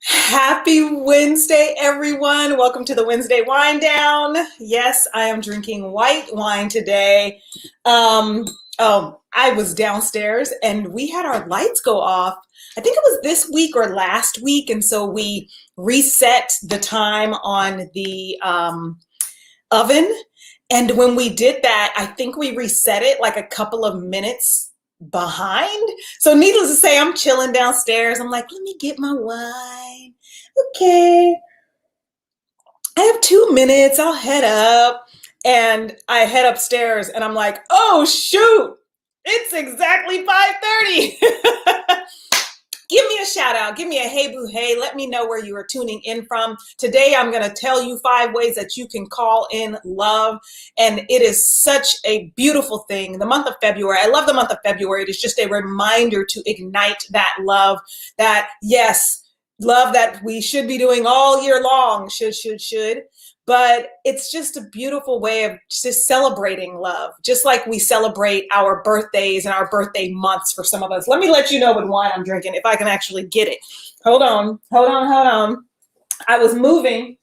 Happy Wednesday, everyone. Welcome to the Wednesday Wine Down. Yes, I am drinking white wine today. Um, I was downstairs and we had our lights go off. I think it was this week or last week. And so we reset the time on the oven. And when we did that, I think we reset it like a couple of minutes behind. So needless to say, I'm chilling downstairs. I'm like, let me get my wine. Okay, I have 2 minutes. I'll head up. And I head upstairs and I'm like, oh shoot, it's exactly 5:30. Give me a shout out. Give me a hey boo hey. Let me know where you are tuning in from. Today, I'm going to tell you 5 ways that you can call in love. And it is such a beautiful thing. The month of February, I love the month of February. It is just a reminder to ignite that love, that yes, love that we should be doing all year long. Should. But it's just a beautiful way of just celebrating love, just like we celebrate our birthdays and our birthday months for some of us. Let me let you know what wine I'm drinking, if I can actually get it. Hold on. I was moving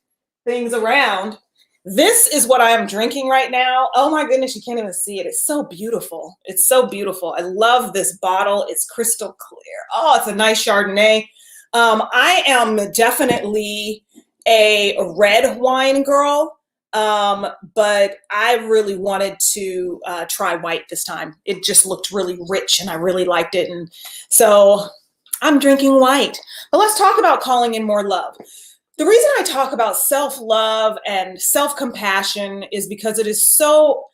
things around. This is what I am drinking right now. Oh my goodness, you can't even see it. It's so beautiful. It's so beautiful. I love this bottle. It's crystal clear. Oh, it's a nice Chardonnay. I am definitely a red wine girl, but I really wanted to try white this time. It just looked really rich and I really liked it. And so I'm drinking white. But let's talk about calling in more love. The reason I talk about self-love and self-compassion is because it is so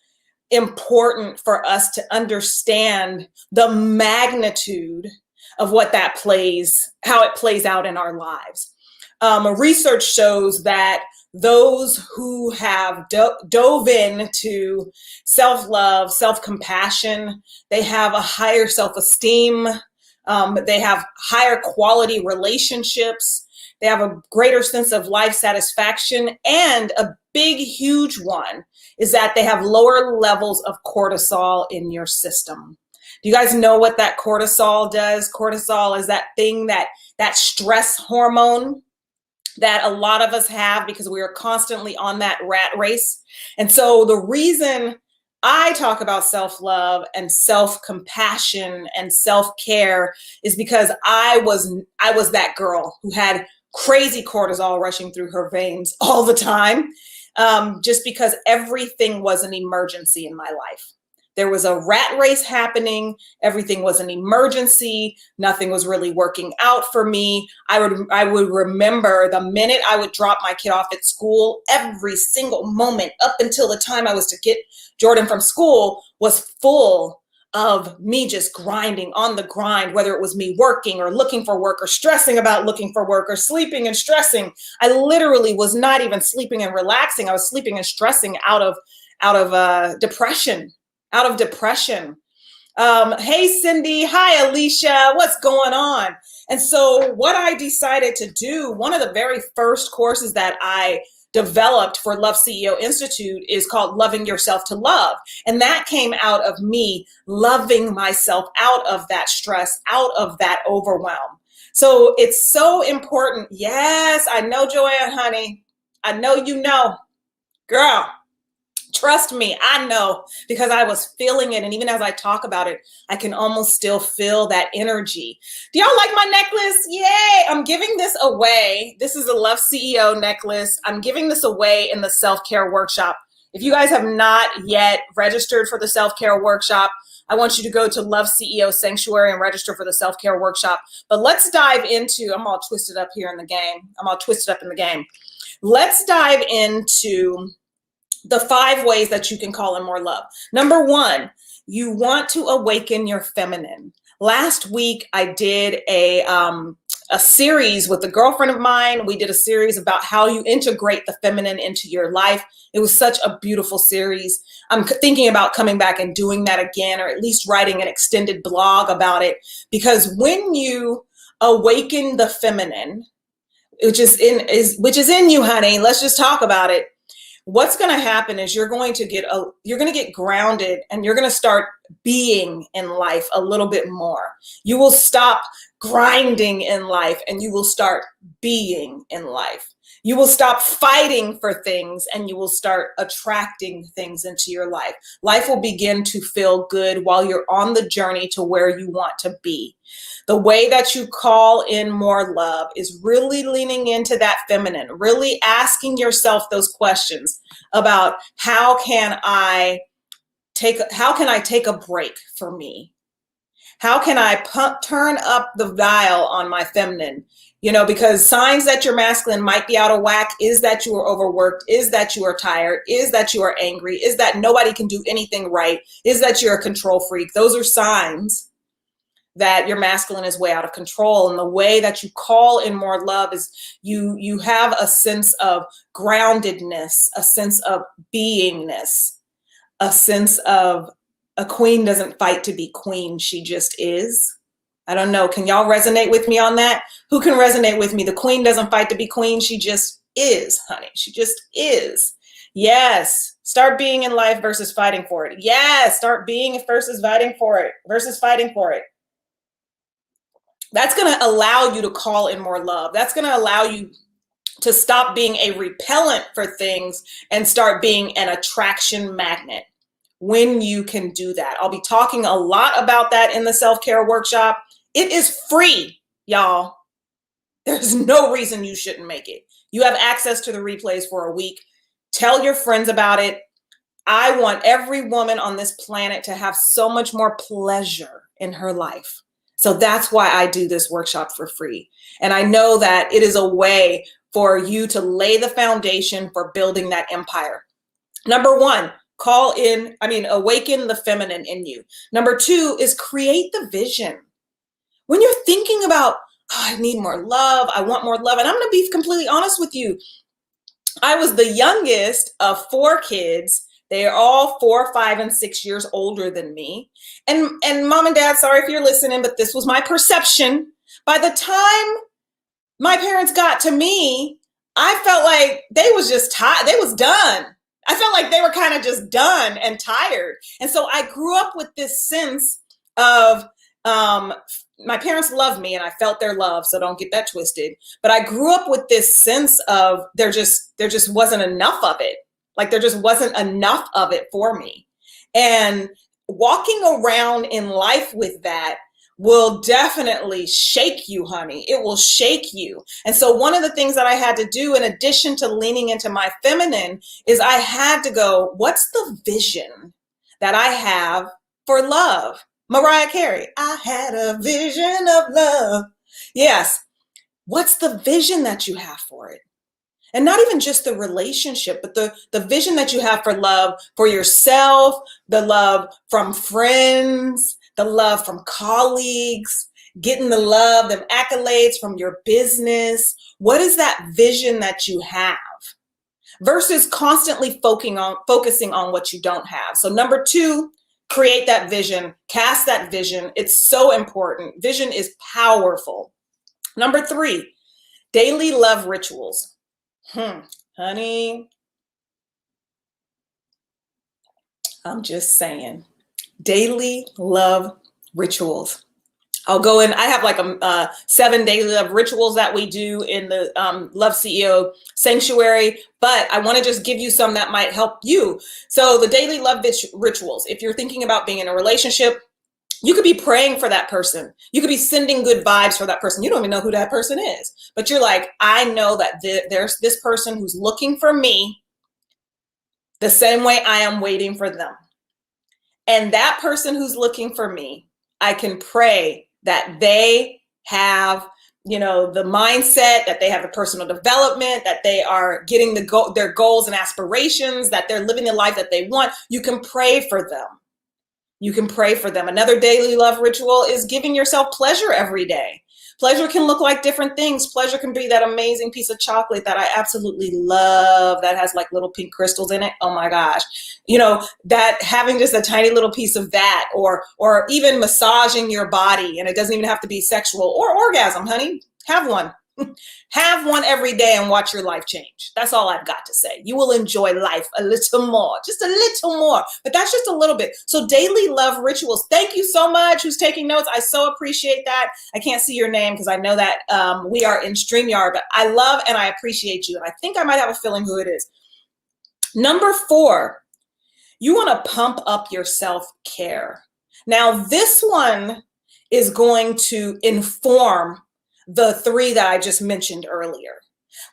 important for us to understand the magnitude of what that how it plays out in our lives. Research shows that those who have dove into self-love, self-compassion, they have a higher self-esteem, they have higher quality relationships, they have a greater sense of life satisfaction, and a big, huge one is that they have lower levels of cortisol in your system. Do you guys know what that cortisol does? Cortisol is that thing, that stress hormone that a lot of us have because we are constantly on that rat race. And so the reason I talk about self-love and self-compassion and self-care is because I was that girl who had crazy cortisol rushing through her veins all the time, just because everything was an emergency in my life. There was a rat race happening. Everything was an emergency. Nothing was really working out for me. I would remember the minute I would drop my kid off at school, every single moment up until the time I was to get Jordan from school was full of me just grinding on the grind, whether it was me working or looking for work or stressing about looking for work or sleeping and stressing. I literally was not even sleeping and relaxing. I was sleeping and stressing out of depression. Out of depression. Hey, Cindy. Hi, Alicia. What's going on? And so what I decided to do, one of the very first courses that I developed for Love CEO Institute is called Loving Yourself to Love. And that came out of me loving myself out of that stress, out of that overwhelm. So it's so important. Yes, I know, Joanne, honey. I know you know. Girl. Trust me, I know, because I was feeling it. And even as I talk about it, I can almost still feel that energy. Do y'all like my necklace? Yay! I'm giving this away. This is a Love CEO necklace. I'm giving this away in the self-care workshop. If you guys have not yet registered for the self-care workshop, I want you to go to Love CEO Sanctuary and register for the self-care workshop. But let's dive into, I'm all twisted up here in the game. Let's dive into the 5 ways that you can call in more love. Number 1, you want to awaken your feminine. Last week, I did a series with a girlfriend of mine. We did a series about how you integrate the feminine into your life. It was such a beautiful series. I'm thinking about coming back and doing that again, or at least writing an extended blog about it, because when you awaken the feminine, which is in you, honey, let's just talk about it. what's going to happen is you're going to get grounded, and you're going to start being in life a little bit more. You will stop grinding in life, and you will start being in life. You will stop fighting for things, and you will start attracting things into your life. Life will begin to feel good while you're on the journey to where you want to be. The way that you call in more love is really leaning into that feminine, really asking yourself those questions about how can I take a break for me? How can I turn up the dial on my feminine? Because signs that your masculine might be out of whack is that you are overworked, is that you are tired, is that you are angry, is that nobody can do anything right, is that you're a control freak. Those are signs that your masculine is way out of control. And the way that you call in more love is you have a sense of groundedness, a sense of beingness, a sense of a queen doesn't fight to be queen, she just is. I don't know. Can y'all resonate with me on that? Who can resonate with me? The queen doesn't fight to be queen, she just is, honey. She just is. Yes. Start being in life versus fighting for it. Yes. Start being versus fighting for it. That's going to allow you to call in more love. That's going to allow you to stop being a repellent for things and start being an attraction magnet when you can do that. I'll be talking a lot about that in the self-care workshop. It is free, y'all. There's no reason you shouldn't make it. You have access to the replays for a week. Tell your friends about it. I want every woman on this planet to have so much more pleasure in her life. So that's why I do this workshop for free. And I know that it is a way for you to lay the foundation for building that empire. Number one, awaken the feminine in you. Number two is create the vision. When you're thinking about, I need more love, I want more love, and I'm going to be completely honest with you. I was the youngest of 4 kids. They are all 4, 5, and 6 years older than me. And mom and dad, sorry if you're listening, but this was my perception. By the time my parents got to me, I felt like they was just tired. They was done. I felt like they were kind of just done and tired. And so I grew up with this sense of, my parents loved me and I felt their love, so don't get that twisted. But I grew up with this sense of there just wasn't enough of it. Like there just wasn't enough of it for me. And walking around in life with that will definitely shake you, honey. It will shake you. And so one of the things that I had to do, in addition to leaning into my feminine, is I had to go, what's the vision that I have for love? Mariah Carey, I had a vision of love. Yes. What's the vision that you have for it? And not even just the relationship, but the vision that you have for love for yourself, the love from friends, the love from colleagues, getting the love, the accolades from your business. What is that vision that you have? Versus constantly focusing on what you don't have. So number 2, create that vision, cast that vision. It's so important. Vision is powerful. Number 3, daily love rituals. Honey, I'm just saying, daily love rituals. I'll go in. I have like 7 daily love rituals that we do in the Love CEO Sanctuary, but I want to just give you some that might help you. So the daily love rituals, if you're thinking about being in a relationship, you could be praying for that person. You could be sending good vibes for that person. You don't even know who that person is, but you're like, I know that there's this person who's looking for me the same way I am waiting for them. And that person who's looking for me, I can pray that they have, the mindset, that they have the personal development, that they are getting their goals and aspirations, that they're living the life that they want. You can pray for them. You can pray for them. Another daily love ritual is giving yourself pleasure every day. Pleasure can look like different things. Pleasure can be that amazing piece of chocolate that I absolutely love that has like little pink crystals in it. Oh my gosh. That having just a tiny little piece of that, or even massaging your body, and it doesn't even have to be sexual or orgasm, honey. Have one. Have one every day and watch your life change. That's all I've got to say. You will enjoy life a little more, just a little more, but that's just a little bit. So daily love rituals. Thank you so much who's taking notes. I so appreciate that. I can't see your name because I know that we are in StreamYard, but I love and I appreciate you. And I think I might have a feeling who it is. Number 4, you want to pump up your self-care. Now, this one is going to inform the 3 that I just mentioned earlier.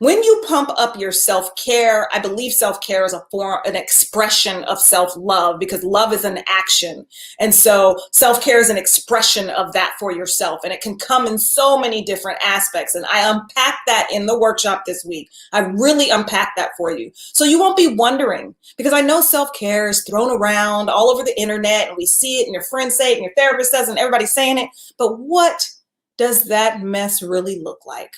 When you pump up your self-care, I believe self-care is an expression of self-love, because love is an action. And so self-care is an expression of that for yourself. And it can come in so many different aspects. And I unpacked that in the workshop this week. I really unpacked that for you. So you won't be wondering, because I know self-care is thrown around all over the internet and we see it and your friends say it and your therapist says it and everybody's saying it. But what does that mess really look like?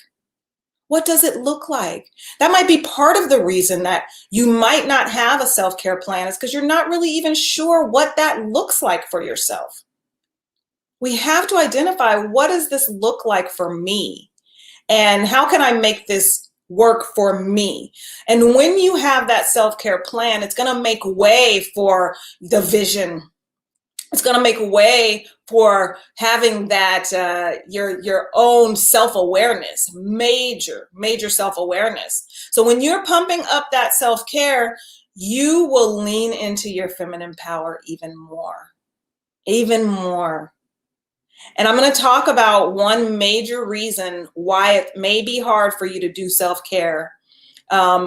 What does it look like? That might be part of the reason that you might not have a self-care plan, is because you're not really even sure what that looks like for yourself. We have to identify, what does this look like for me? And how can I make this work for me? And when you have that self-care plan, it's going to make way for the vision. It's going to make way for having that your own self-awareness, major self-awareness. So when you're pumping up that self-care, you will lean into your feminine power even more. And I'm going to talk about one major reason why it may be hard for you to do self-care,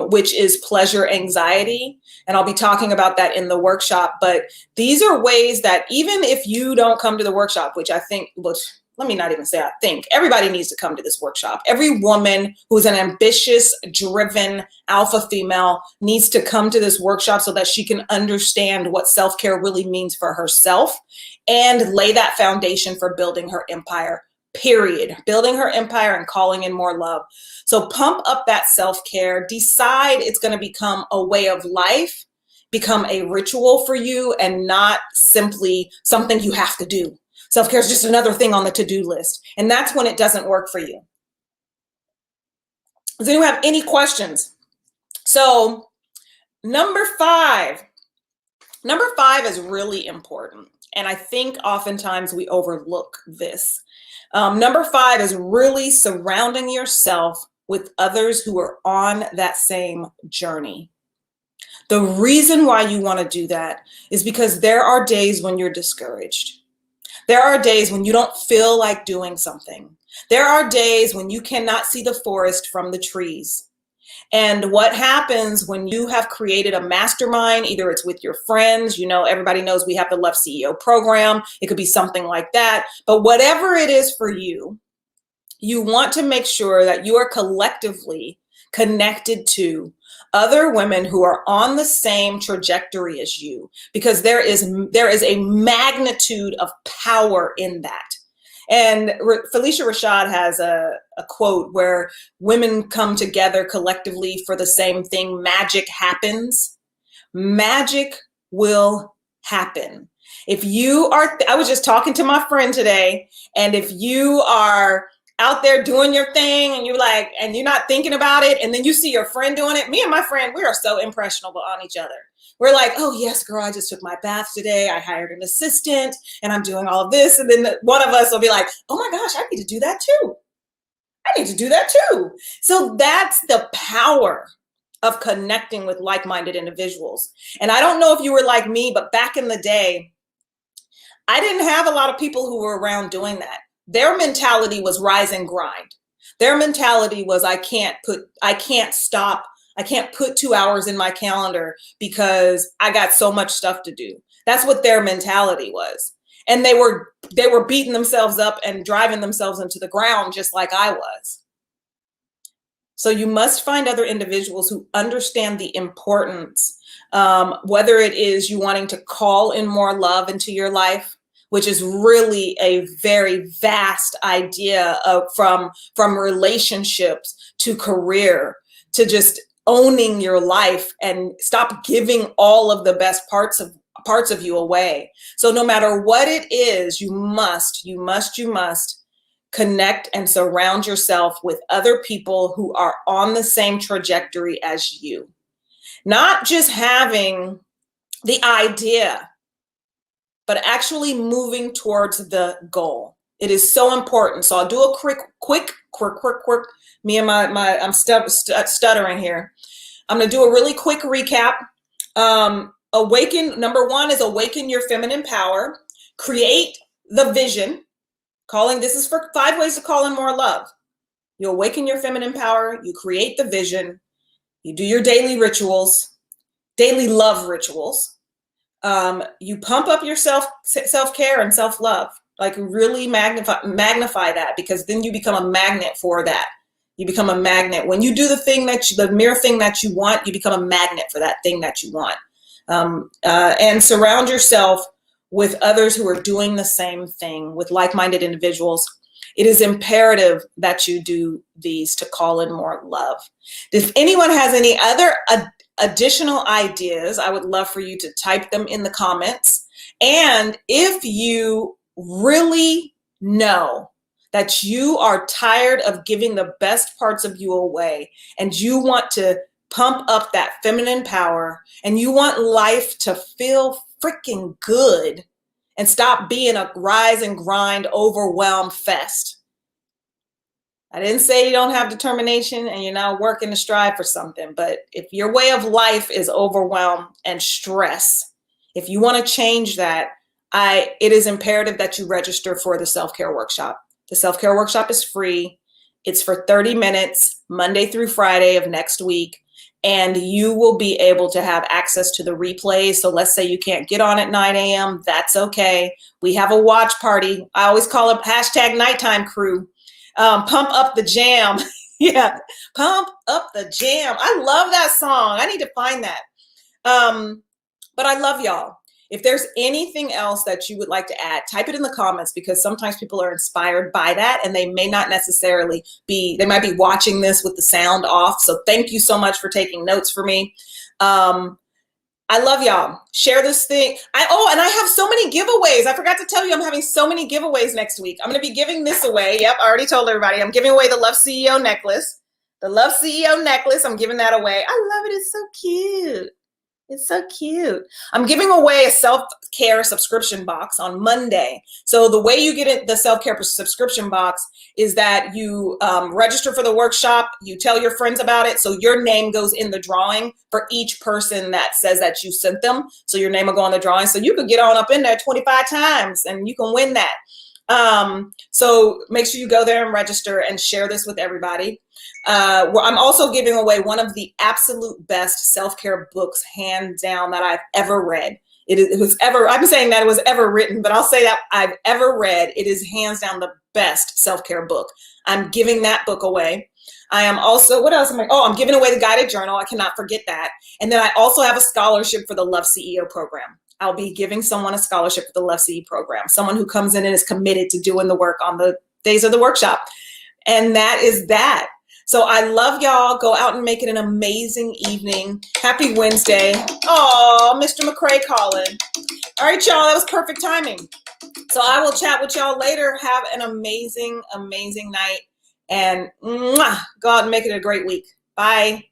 which is pleasure anxiety. And I'll be talking about that in the workshop. But these are ways that even if you don't come to the workshop, which I think, let me not even say I think, everybody needs to come to this workshop. Every woman who's an ambitious, driven alpha female needs to come to this workshop so that she can understand what self-care really means for herself and lay that foundation for building her empire. Period. Building her empire and calling in more love. So pump up that self-care. Decide it's going to become a way of life, become a ritual for you, and not simply something you have to do. Self-care is just another thing on the to-do list. And that's when it doesn't work for you. Does anyone have any questions? So number 5 is really important. And I think oftentimes we overlook this. Number 5 is really surrounding yourself with others who are on that same journey. The reason why you want to do that is because there are days when you're discouraged. There are days when you don't feel like doing something. There are days when you cannot see the forest from the trees. And what happens when you have created a mastermind, either it's with your friends, everybody knows we have the Love CEO program. It could be something like that. But whatever it is for you, you want to make sure that you are collectively connected to other women who are on the same trajectory as you, because there is a magnitude of power in that. And Felicia Rashad has a quote where women come together collectively for the same thing. Magic happens. Magic will happen. If you are, I was just talking to my friend today, and if you are out there doing your thing and you're not thinking about it, and then you see your friend doing it, me and my friend, we are so impressionable on each other. We're like, oh yes, girl, I just took my bath today. I hired an assistant and I'm doing all of this. And then one of us will be like, oh my gosh, I need to do that too. I need to do that too. So that's the power of connecting with like-minded individuals. And I don't know if you were like me, but back in the day, I didn't have a lot of people who were around doing that. Their mentality was rise and grind. Their mentality was, I can't stop. I can't put 2 hours in my calendar because I got so much stuff to do. That's what their mentality was. And they were beating themselves up and driving themselves into the ground just like I was. So you must find other individuals who understand the importance, whether it is you wanting to call in more love into your life, which is really a very vast idea from relationships to career to just owning your life, and stop giving all of the best parts of you away. So no matter what it is, you must connect and surround yourself with other people who are on the same trajectory as you. Not just having the idea, but actually moving towards the goal. It is so important. So I'll do a quick. Me and I'm stuttering here. I'm going to do a really quick recap. Number one is awaken your feminine power. Create the vision. This is for 5 ways to call in more love. You awaken your feminine power. You create the vision. You do your daily rituals, daily love rituals. You pump up your self-care and self-love. Like really magnify that, because then you become a magnet for that. You become a magnet. When you do the mere thing that you want, you become a magnet for that thing that you want. And surround yourself with others who are doing the same thing, with like-minded individuals. It is imperative that you do these to call in more love. If anyone has any other additional ideas, I would love for you to type them in the comments. And if you really know that you are tired of giving the best parts of you away, and you want to pump up that feminine power, and you want life to feel freaking good and stop being a rise and grind, overwhelm fest. I didn't say you don't have determination and you're not working to strive for something, but if your way of life is overwhelm and stress, if you want to change that, it is imperative that you register for the self-care workshop. The self-care workshop is free. It's for 30 minutes, Monday through Friday of next week. And you will be able to have access to the replays. So let's say you can't get on at 9 a.m. That's okay. We have a watch party. I always call it #nighttime crew. Pump up the jam. Yeah, pump up the jam. I love that song. I need to find that. But I love y'all. If there's anything else that you would like to add, type it in the comments, because sometimes people are inspired by that and they may not necessarily they might be watching this with the sound off. So thank you so much for taking notes for me. I love y'all. Share this thing. And I have so many giveaways. I forgot to tell you, I'm having so many giveaways next week. I'm going to be giving this away. Yep, I already told everybody. I'm giving away the Love CEO necklace. The Love CEO necklace, I'm giving that away. I love it. It's so cute. It's so cute. I'm giving away a self-care subscription box on Monday. So the way you get the self-care subscription box is that you register for the workshop, you tell your friends about it, so your name goes in the drawing for each person that says that you sent them. So your name will go in the drawing. So you could get on up in there 25 times and you can win that. So make sure you go there and register and share this with everybody. I'm also giving away one of the absolute best self-care books, hands down, that I've ever read. I'm saying that it was ever written, but I'll say that I've ever read. It is hands down the best self-care book. I'm giving that book away. I am also, what else am I? Oh, I'm giving away the guided journal. I cannot forget that. And then I also have a scholarship for the Love CEO program. I'll be giving someone a scholarship for the Love CEO program, someone who comes in and is committed to doing the work on the days of the workshop. And that is that. So I love y'all. Go out and make it an amazing evening. Happy Wednesday. Oh, Mr. McCray calling. All right, y'all, that was perfect timing. So I will chat with y'all later. Have an amazing, amazing night. And go out and make it a great week. Bye.